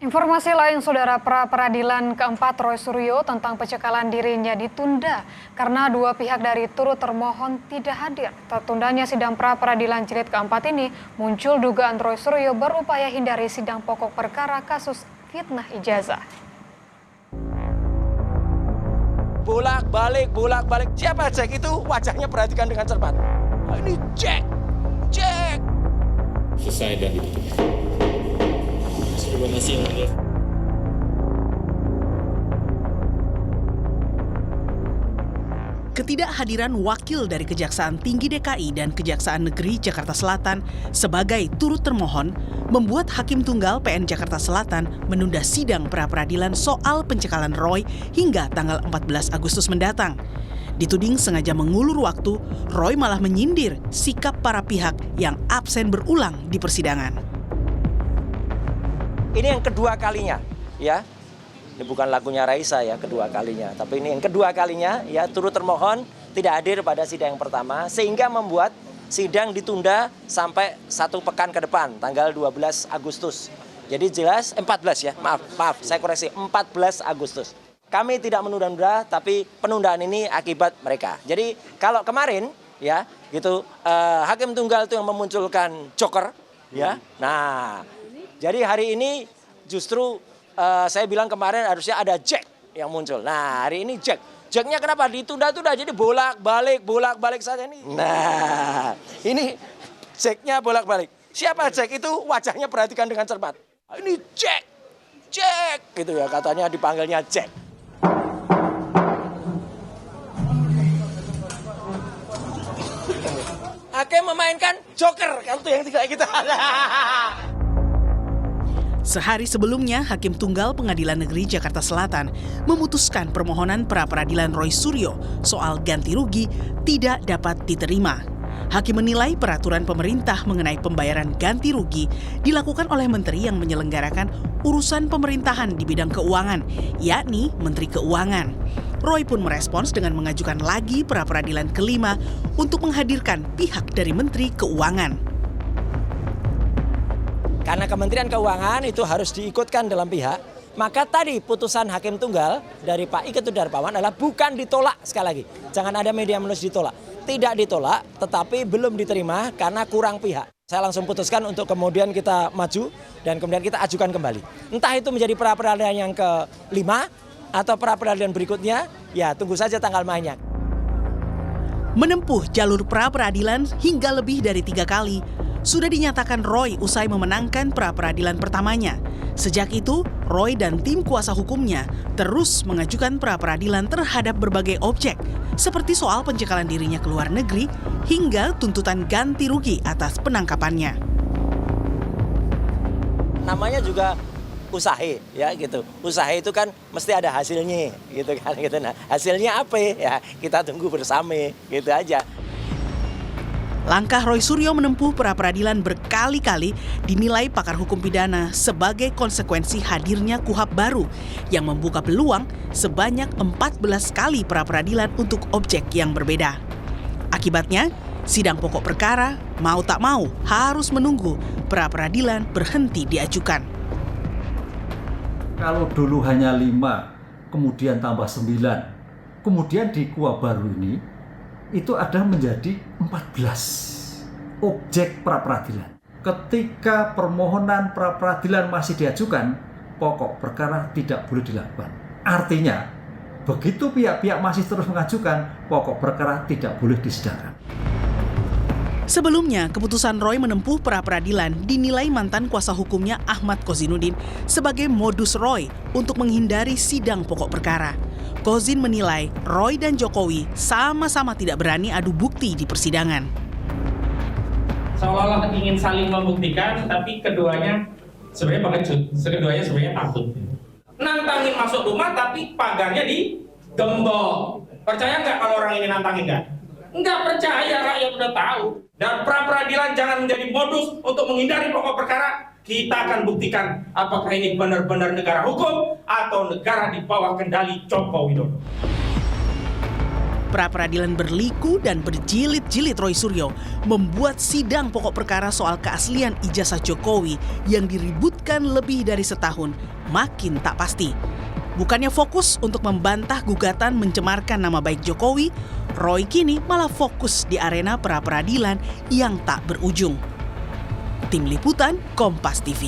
Informasi lain, Saudara, pra-peradilan keempat Roy Suryo tentang pencekalan dirinya ditunda karena dua pihak dari turut termohon tidak hadir. Tertundanya sidang pra-peradilan jilid keempat ini muncul dugaan Roy Suryo berupaya hindari sidang pokok perkara kasus fitnah ijazah. Bolak-balik. Siapa Jack itu? Wajahnya perhatikan dengan cermat. Ini Jack. Selesai dan ditutup. Terima kasih yang mulia. Ketidakhadiran wakil dari Kejaksaan Tinggi DKI dan Kejaksaan Negeri Jakarta Selatan sebagai turut termohon membuat Hakim Tunggal PN Jakarta Selatan menunda sidang pra-peradilan soal pencekalan Roy hingga tanggal 14 Agustus mendatang. Dituding sengaja mengulur waktu, Roy malah menyindir sikap para pihak yang absen berulang di persidangan. Ini yang kedua kalinya, ya. Ini bukan lagunya Raisa ya, kedua kalinya. Tapi ini yang kedua kalinya, ya, turut termohon tidak hadir pada sidang yang pertama, sehingga membuat sidang ditunda sampai 1 pekan ke depan, tanggal 12 Agustus. Jadi jelas, 14 ya, maaf, saya koreksi, 14 Agustus. Kami tidak menunda-nunda, tapi penundaan ini akibat mereka. Jadi kalau kemarin, ya, gitu, Hakim Tunggal itu yang memunculkan joker, ya. Nah, jadi hari ini justru saya bilang kemarin harusnya ada Jack yang muncul. Nah, hari ini Jack. Jacknya kenapa ditunda-tunda? Jadi bolak-balik saja ini. Nah, ini Jacknya bolak-balik. Siapa Jack itu? Wajahnya perhatikan dengan cermat. Ini Jack. Gitu ya, katanya dipanggilnya Jack. Hakim memainkan joker, itu yang tidak kita ada. Sehari sebelumnya, Hakim Tunggal Pengadilan Negeri Jakarta Selatan memutuskan permohonan pra-peradilan Roy Suryo soal ganti rugi tidak dapat diterima. Hakim menilai peraturan pemerintah mengenai pembayaran ganti rugi dilakukan oleh menteri yang menyelenggarakan urusan pemerintahan di bidang keuangan, yakni Menteri Keuangan. Roy pun merespons dengan mengajukan lagi pra-peradilan kelima untuk menghadirkan pihak dari Menteri Keuangan. Karena Kementerian Keuangan itu harus diikutkan dalam pihak, maka tadi putusan Hakim Tunggal dari Pak Ike Tudarmawan adalah bukan ditolak, sekali lagi. Jangan ada media menulis ditolak. Tidak ditolak, tetapi belum diterima karena kurang pihak. Saya langsung putuskan untuk kemudian kita maju dan kemudian kita ajukan kembali. Entah itu menjadi pra-peradilan yang ke-5 atau pra-peradilan berikutnya, ya tunggu saja tanggal mainnya. Menempuh jalur pra-peradilan hingga lebih dari 3 kali, sudah dinyatakan Roy usai memenangkan pra-peradilan pertamanya. Sejak itu, Roy dan tim kuasa hukumnya terus mengajukan pra-peradilan terhadap berbagai objek, seperti soal pencekalan dirinya ke luar negeri hingga tuntutan ganti rugi atas penangkapannya. Namanya juga usaha, ya gitu. Usaha itu kan mesti ada hasilnya, gitu kan. Gitu. Nah, hasilnya apa ya? Kita tunggu bersama, gitu aja. Langkah Roy Suryo menempuh pra-peradilan berkali-kali dinilai pakar hukum pidana sebagai konsekuensi hadirnya KUHP baru yang membuka peluang sebanyak 14 kali pra-peradilan untuk objek yang berbeda. Akibatnya, sidang pokok perkara mau tak mau harus menunggu pra-peradilan berhenti diajukan. Kalau dulu hanya 5, kemudian tambah 9, kemudian di KUHP baru ini, itu ada menjadi 14 objek pra-peradilan. Ketika permohonan pra-peradilan masih diajukan, pokok perkara tidak boleh dilakukan. Artinya, begitu pihak-pihak masih terus mengajukan, pokok perkara tidak boleh disidangkan. Sebelumnya, keputusan Roy menempuh pra-peradilan dinilai mantan kuasa hukumnya Ahmad Kozinudin sebagai modus Roy untuk menghindari sidang pokok perkara. Kozin menilai Roy dan Jokowi sama-sama tidak berani adu bukti di persidangan. Seolah-olah ingin saling membuktikan, tapi keduanya sebenarnya pengecut, keduanya sebenarnya takut. Nantangin masuk rumah, tapi pagarnya digembok. Percaya nggak kalau orang ini nantangin nggak? Nggak percaya, rakyat udah tahu. Dan pra-peradilan jangan menjadi modus untuk menghindari pokok perkara. Kita akan buktikan apakah ini benar-benar negara hukum atau negara di bawah kendali Joko Widodo. Pra-peradilan berliku dan berjilid-jilid Roy Suryo membuat sidang pokok perkara soal keaslian ijazah Jokowi yang diributkan lebih dari setahun makin tak pasti. Bukannya fokus untuk membantah gugatan mencemarkan nama baik Jokowi, Roy kini malah fokus di arena pra-peradilan yang tak berujung. Tim Liputan Kompas TV.